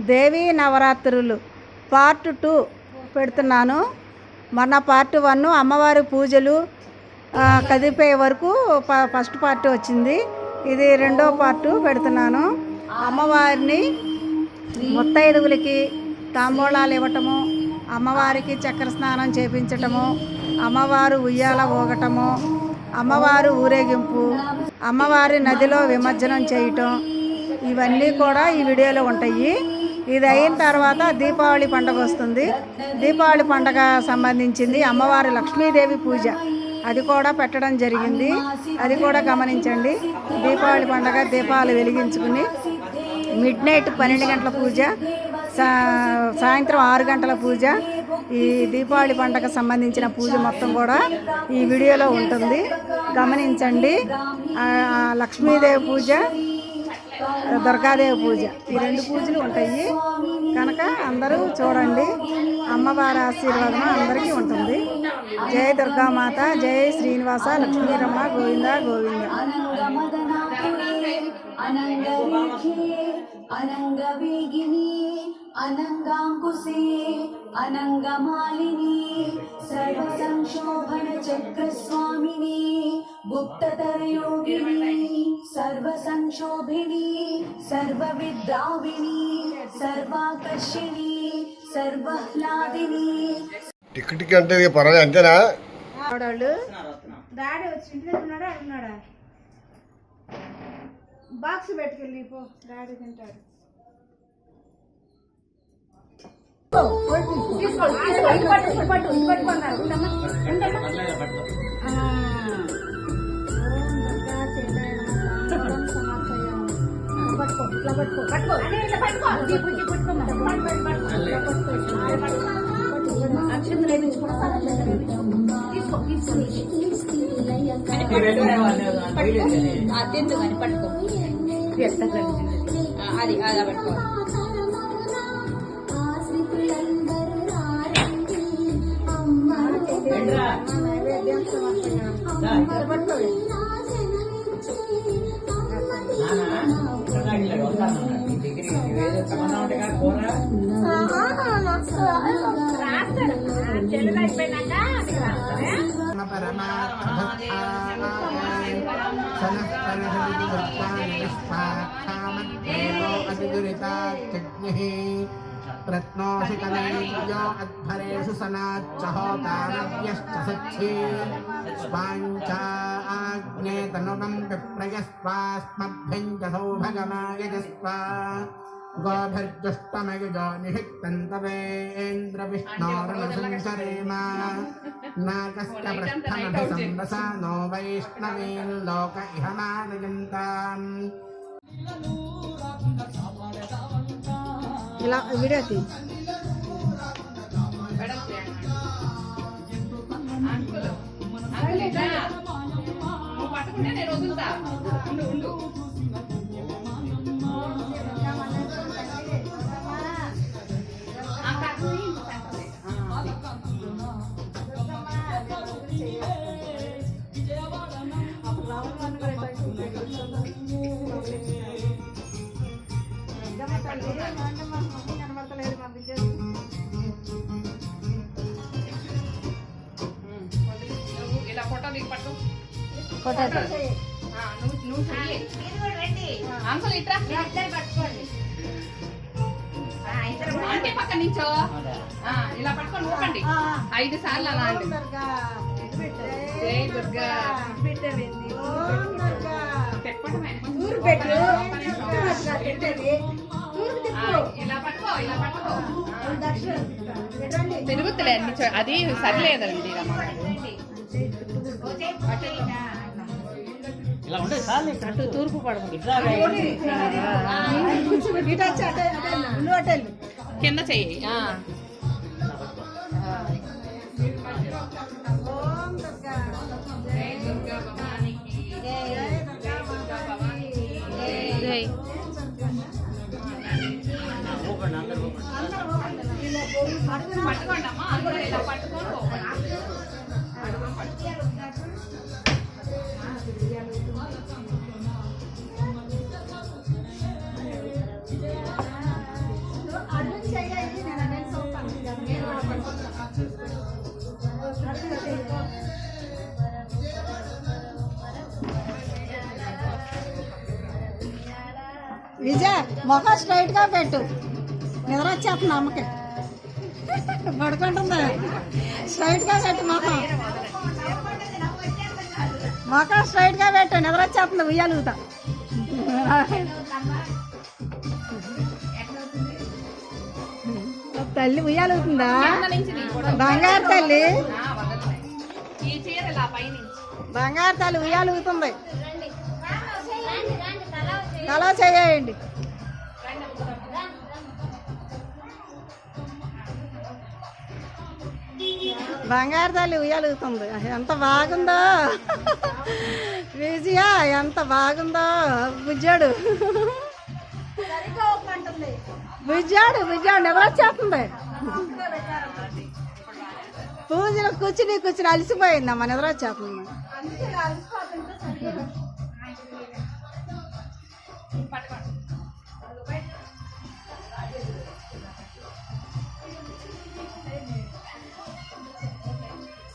దేవీ నవరాత్రులు పార్ట్ 2 పెడుతున్నాను. మొన్న పార్ట్ 1 అమ్మవారి పూజలు కదిపే వరకు ఫస్ట్ పార్ట్ వచ్చింది. ఇది రెండో పార్ట్ పెడుతున్నాను. అమ్మవారిని ముత్తైదువులకి తాంబూలాలు ఇవ్వటము, అమ్మవారికి చక్కెర స్నానం చేపించటము, అమ్మవారు ఉయ్యాల ఊగటము, అమ్మవారు ఊరేగింపు, అమ్మవారి నదిలో విమజ్జనం చేయటం, ఇవన్నీ కూడా ఈ వీడియోలో ఉంటాయి. ఇది అయిన తర్వాత దీపావళి పండుగ వస్తుంది. దీపావళి పండుగ సంబంధించింది అమ్మవారి లక్ష్మీదేవి పూజ, అది కూడా పెట్టడం జరిగింది. అది కూడా గమనించండి. దీపావళి పండుగ దీపాలు వెలిగించుకుని మిడ్ నైట్ 12 గంటల పూజ, సాయంత్రం 6 గంటల పూజ. ఈ దీపావళి పండుగ సంబంధించిన పూజ మొత్తం కూడా ఈ వీడియోలో ఉంటుంది, గమనించండి. లక్ష్మీదేవి పూజ, దుర్గాదేవి పూజ, ఈ 2 పూజలు ఉంటాయి కనుక అందరూ చూడండి. అమ్మవారి ఆశీర్వాదం అందరికీ ఉంటుంది. జై దుర్గామాత, జై శ్రీనివాస, లక్ష్మీరమ్మ, గోవింద గోవింద. अनंगवेगिनी अनंगांकुशे अनंगमालिनी सर्वसंशोभन चक्रस्वामिनी गुप्ततरयोगिनी सर्वसंशोभिनी सर्वविद्राविणी सर्वाकर्षिणी सर्वह्लादिनी. టికెట్ అంటే పర్వాలేదు అంతేనా? డాడీ వచ్చి ఇంటి దగ్గర ఉన్నాడా అన్నాడా? బాక్స్ పెట్టుకెళ్ళి పో, డాడీ తింటాడు. అది అలా పట్టుకో. प्रत्नोषितनैर्यो अध्वरेषु सनाच्चहोतारव्यश्च सच्छी स्वाञ्चाग्ने तनुनं विप्रयस्वास्मभ्यं सौभगमायजस्वा गोभिर्जुष्टमयुजो निहिक्तन्तवेन्द्रविष्णोर्नसंसरेमा नागश्च पृष्ठमभिसंवसा नो वैष्णवील्लोक इह मानयन्ताम्. ఇలా వీడియో తీ. పట్టుకుంటే నేను వదులుతా. ఉండు ఇలా ఫోటో దిగి పట్టు. నువ్వు అంకుల్ ఇట్రా పట్టుకోండి. అంటే పక్క నుంచో ఇలా పట్టుకొని ఊపండి 5 సార్లు అలా అండి. జై దుర్గా ఇలా పట్టుకో, ఇలా పట్టుకో. తిరుగుతులే అన్ని అది సరిలేదండి. అటు తూర్పు పడదు, కింద చెయ్యి. పట్టుకోండి అమ్మా, అందరూ ఇలా పట్టుకోండి. విజయ్ మొహం స్ట్రైట్గా పెట్టు, నిద్ర వచ్చేస్తుంది అమ్మకి. పడుకుంటుందా? స్ట్రైట్గా పెట్టు మొఖం, మొఖం స్ట్రైట్గా పెట్టు, నిద్ర వచ్చేస్తుంది. ఉయ్యాలుగుతా తల్లి ఉయ్యాలుగుతుందా? బంగారు తల్లి, ఈ చీర ఇలా పైనుంచి బంగారు తల్లి ఉయ్యాలుగుతుంది. తలా చేయండి. బంగారు తల్లి ఉయ్యాలుగుతుంది. ఎంత బాగుందో విజయ, ఎంత బాగుందో. బుజ్జాడు బుజ్జాడు బుజ్జాడు నిద్ర వచ్చేస్తుంది. పూజలు కూర్చుని అలసిపోయిందమ్మా, నిద్ర వచ్చేస్తుంది.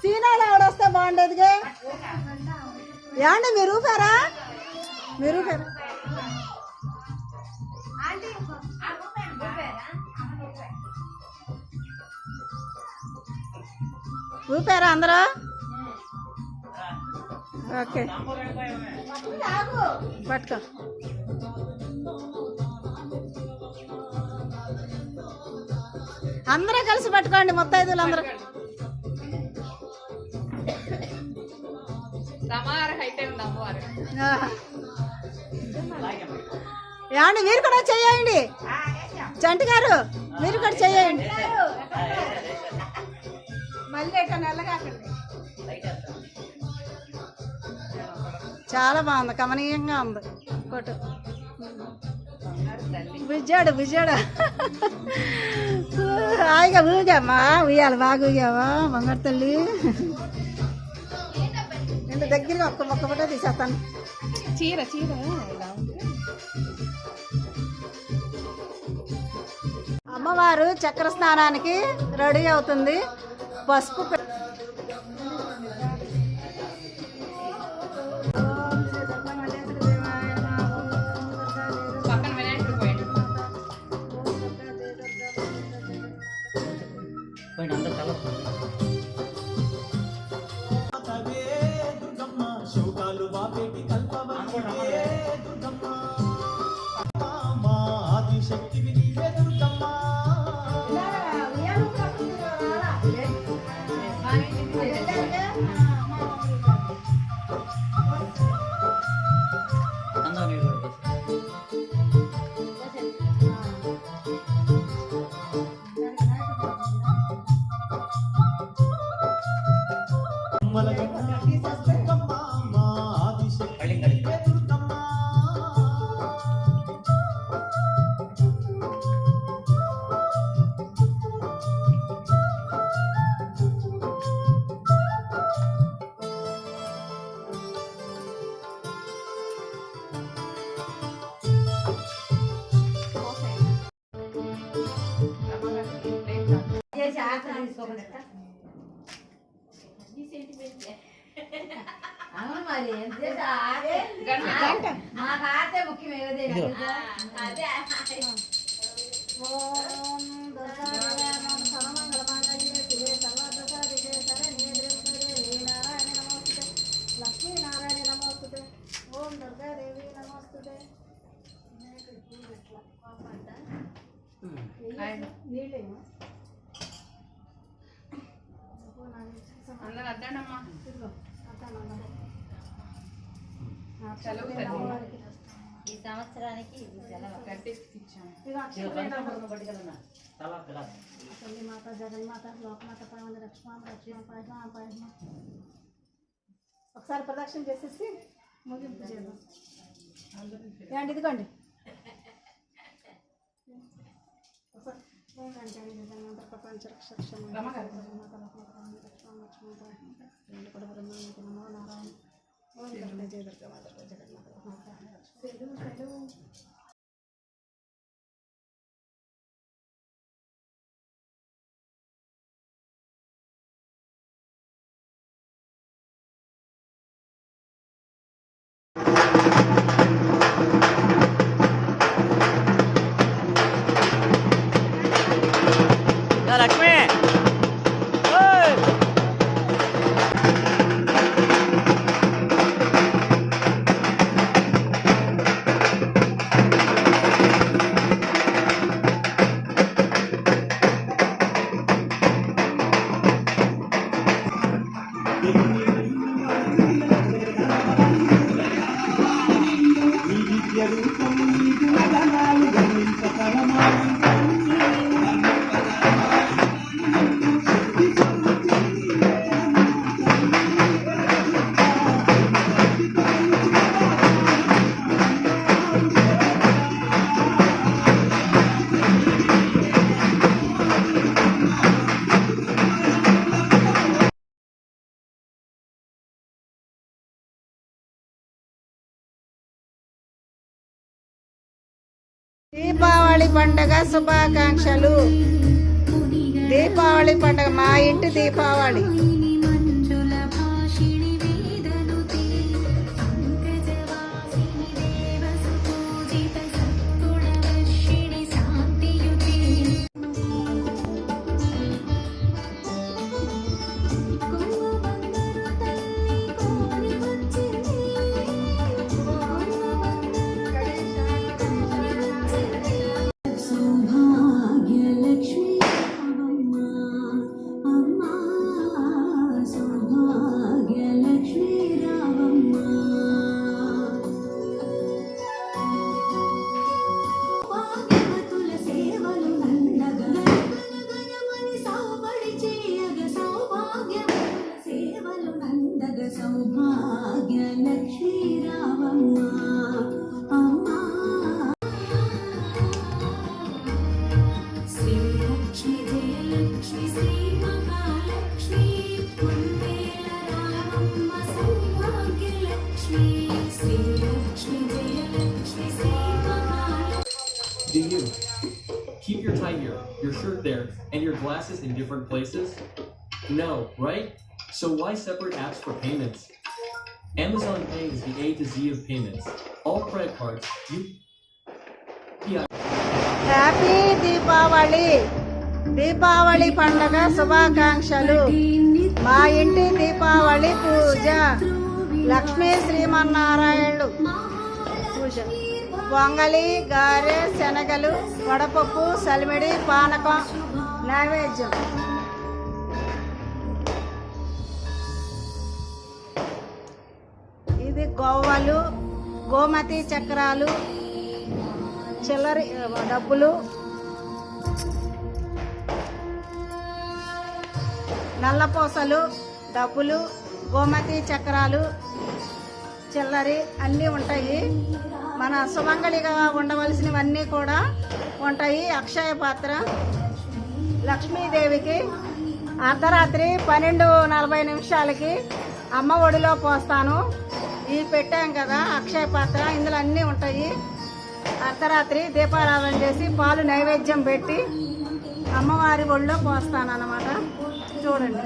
సీనాలు ఆవిడొస్తే బాగుండేదిగా. ఏమండి మీరు ఊపారా? మీరు ఊపారా? ఊపారా అందరూ? ఓకే పట్టుకో. అందరూ కలిసి పట్టుకోండి, ముత్తైదులు అందరూ. ఏమండి మీరు కూడా చెయ్యండి, చంటి గారు మీరు కూడా చెయ్యండి. మళ్ళీ చాలా బాగుంది, కమనీయంగా ఉంది ఫోటో. బుజ్జాడు బుజ్జాడు హాయిగా ఊగామ్మా, ఉయ్యాలి బాగా ఊగావా బంగారు తల్లి. నేను దగ్గరగా ఒక్క మొక్క ఫోటో తీసేస్తాను. చీర చీర ఇలా ఉంది. అమ్మవారు చక్ర స్నానానికి రెడీ అవుతుంది. పసుపు పక్కన వినాయకుడు పోయాడు. శోకాలు వాపేటి కల్పవే దుర్గమ్మ, మా ఆదిశక్తి నీవే దుర్గమ్మ. అవును మరి మాకు ఆటే ముఖ్యం ఏదే. లక్ష్మీనారాయణ నమోస్తుతే. ఓం దుర్గాదేవి నమోస్తుతే. నీళ్ళేమో అందరూ అద్దండమ్మా. సెలవు ఈ సంవత్సరానికి తల్లి మాత జగన్మాత లోకమాత పావని లక్ష్మణ లక్ష్మణ పాయమ పాయమ. ఒకసారి ప్రదక్షిణ చేసేసి ముగింపు చేద్దాం. ఏంటి ఇదిగోండి. ప్రపంచ రక్షణ నమో నారాయణ. జయ దుర్గా మాత జగన్మాత. దీపావళి పండగ శుభాకాంక్షలు. దీపావళి పండగ మా ఇంటి దీపావళి. సౌభాగ్యలక్ష్మీ రావమ్మ అమ్మ సౌభాగ్యలక్ష్మీ రావమ్మ భాగ్యవతుల సేవలు నందగా గణగణమని సౌబడి చేయగ సౌభాగ్యవతుల సేవలు నందగ సౌభాగ్యలక్ష్మీ రావమ్మ అమ్మ శ్రీలక్ష్మి జయలక్ష్మి శ్రీ మహాలక్ష్మి కుందేల రామమ్మ Saubhagyalakshmi Srilakshmi Jayalakshmi Sri Mahalakshmi. Do you keep your tie here, your shirt there, and your glasses in different places? No, right? So why separate apps for payments? Amazon Pay is the A to Z of payments. All credit cards, UPI. Happy Deepavali. Deepavali పండగ శుభాకాంక్షలు. మా ఇంటి దీపావళి పూజ. లక్ష్మీ శ్రీమన్నారాయణుడు పూజ. పొంగలి, గారె, శనగలు, వడపప్పు, సలిమిడి, పానకం నైవేద్యం. ఇది గోవలు, గోమతి చక్రాలు, చిల్లర డబ్బులు, నల్లపూసలు, డబ్బులు, గోమతి చక్రాలు, చిల్లరి అన్నీ ఉంటాయి. మన సుమంగళిగా ఉండవలసినవన్నీ కూడా ఉంటాయి. అక్షయ పాత్ర లక్ష్మీదేవికి అర్ధరాత్రి 12:40 అమ్మ ఒడిలో పోస్తాను. ఈ పెట్టాం కదా అక్షయ పాత్ర, ఇందులో అన్నీ ఉంటాయి. అర్ధరాత్రి దీపారాధన చేసి పాలు నైవేద్యం పెట్టి అమ్మవారి ఒళ్ళో పోస్తాను అన్నమాట. చూడండి.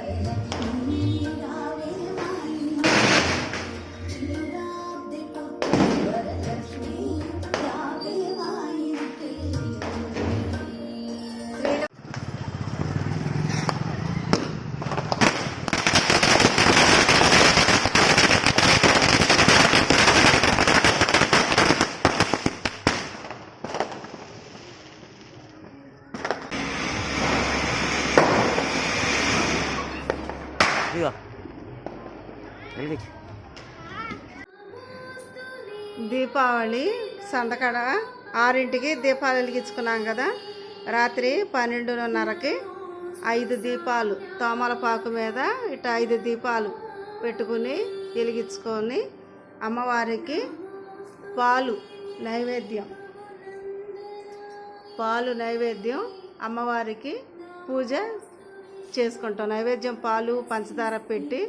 దీపావళి సందకడ 6ంటికి దీపాలు వెలిగించుకున్నాం కదా. రాత్రి 12:30కి 5 దీపాలు తోమలపాకు మీద ఇట్లా 5 దీపాలు పెట్టుకుని వెలిగించుకొని అమ్మవారికి పాలు నైవేద్యం అమ్మవారికి పూజ చేసుకుంటాం. నైవేద్యం పాలు పంచదార పెట్టి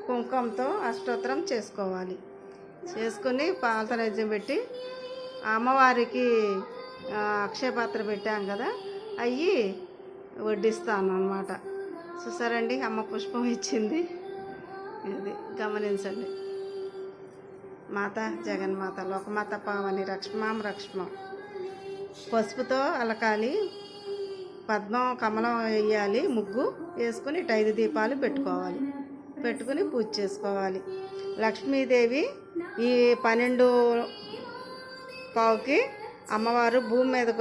కుంకుమతో అష్టోత్తరం చేసుకోవాలి. చేసుకుని పాలతో నైవేద్యం పెట్టి అమ్మవారికి అక్షయపాత్ర పెట్టాం కదా, అవి వడ్డిస్తాను అన్నమాట. చూసారండి, అమ్మ పుష్పం ఇచ్చింది. ఇది గమనించండి. మాత జగన్మాత లోకమాత పావని రక్ష్మాం రక్ష్మం. పసుపుతో అలకాలి, పద్మం కమలం వేయాలి, ముగ్గు వేసుకుని 5 దీపాలు పెట్టుకోవాలి. పెట్టుకుని పూజ చేసుకోవాలి. లక్ష్మీదేవి ఈ 12:15కి అమ్మవారు భూమి మీదకి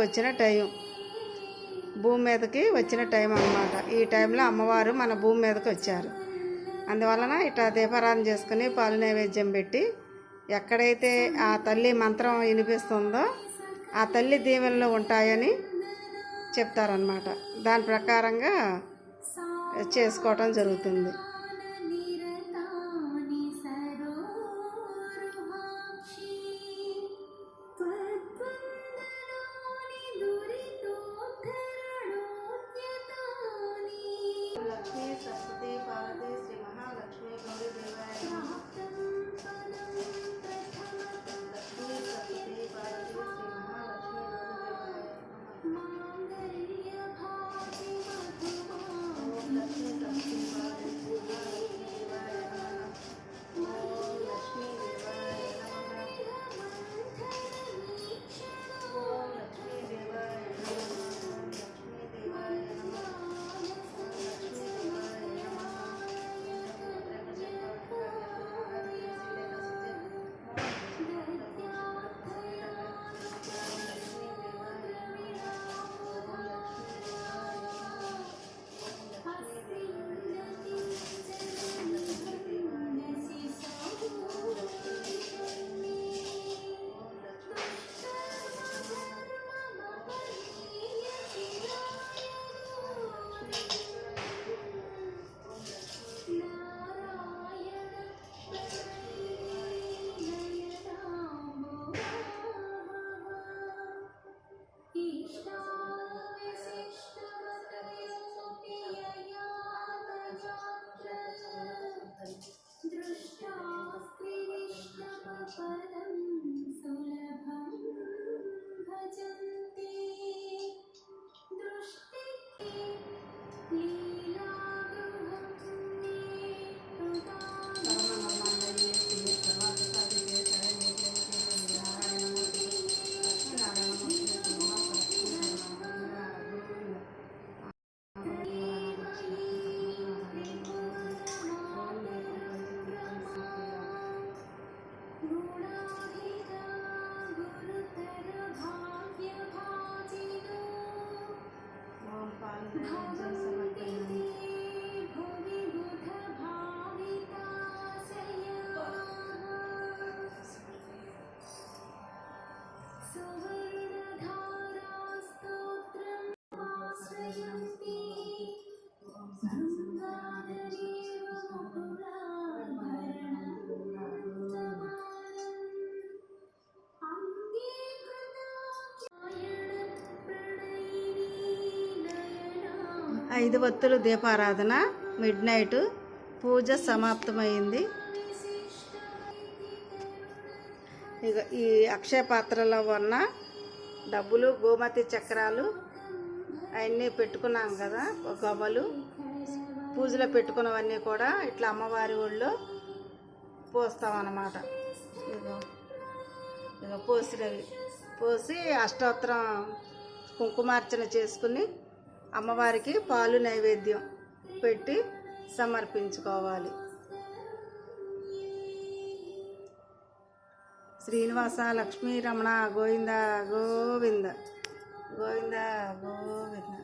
వచ్చిన టైం అన్నమాట. ఈ టైంలో అమ్మవారు మన భూమి మీదకి వచ్చారు. అందువలన ఇట్లా దీపారాధన చేసుకుని పాలు నైవేద్యం పెట్టి ఎక్కడైతే ఆ తల్లి మంత్రం వినిపిస్తుందో ఆ తల్లి దీవెనలు ఉంటాయని చెప్తారనమాట. దాని ప్రకారంగా చేసుకోవటం జరుగుతుంది. లక్ష్మీ సరస్వతి పార్వతి శ్రీ మహాలక్ష్మి గౌరీ దేవాయ నమః. లక్ష్మీ సరస్వతి పార్వతి శ్రీ మహాలక్ష్మి గౌరీ विशिष्टमतयोऽपि ययातयात्र दृष्टास्ति विष्णवपदं सुलभं भजन्ति दृष्टिः लीलागृहं मे गुणाधिका गुरुतरभाग्यभाजिनो भवन्ति ते भुवि बुधभाविताशयाः सुवर्णधारास्तोत्रम् आश्रयन्ति गङ्गाधरेव मुकुराभरणं समानम् अंगीकृता 5 ఒత్తులు దీపారాధన మిడ్ నైట్ పూజ సమాప్తమైంది. ఇక ఈ అక్షయ పాత్రలో ఉన్న డబ్బులు గోమతి చక్రాలు అవన్నీ పెట్టుకున్నాం కదా, గవ్వలు పూజలో పెట్టుకున్నవన్నీ కూడా ఇట్లా అమ్మవారి ఒళ్ళో పోస్తామన్నమాట. ఇక పోసినవి పోసి అష్టోత్తరం కుంకుమార్చన చేసుకుని అమ్మవారికి పాలు నైవేద్యం పెట్టి సమర్పించుకోవాలి. శ్రీనివాస లక్ష్మీ రమణ గోవింద గోవింద గోవింద గోవింద.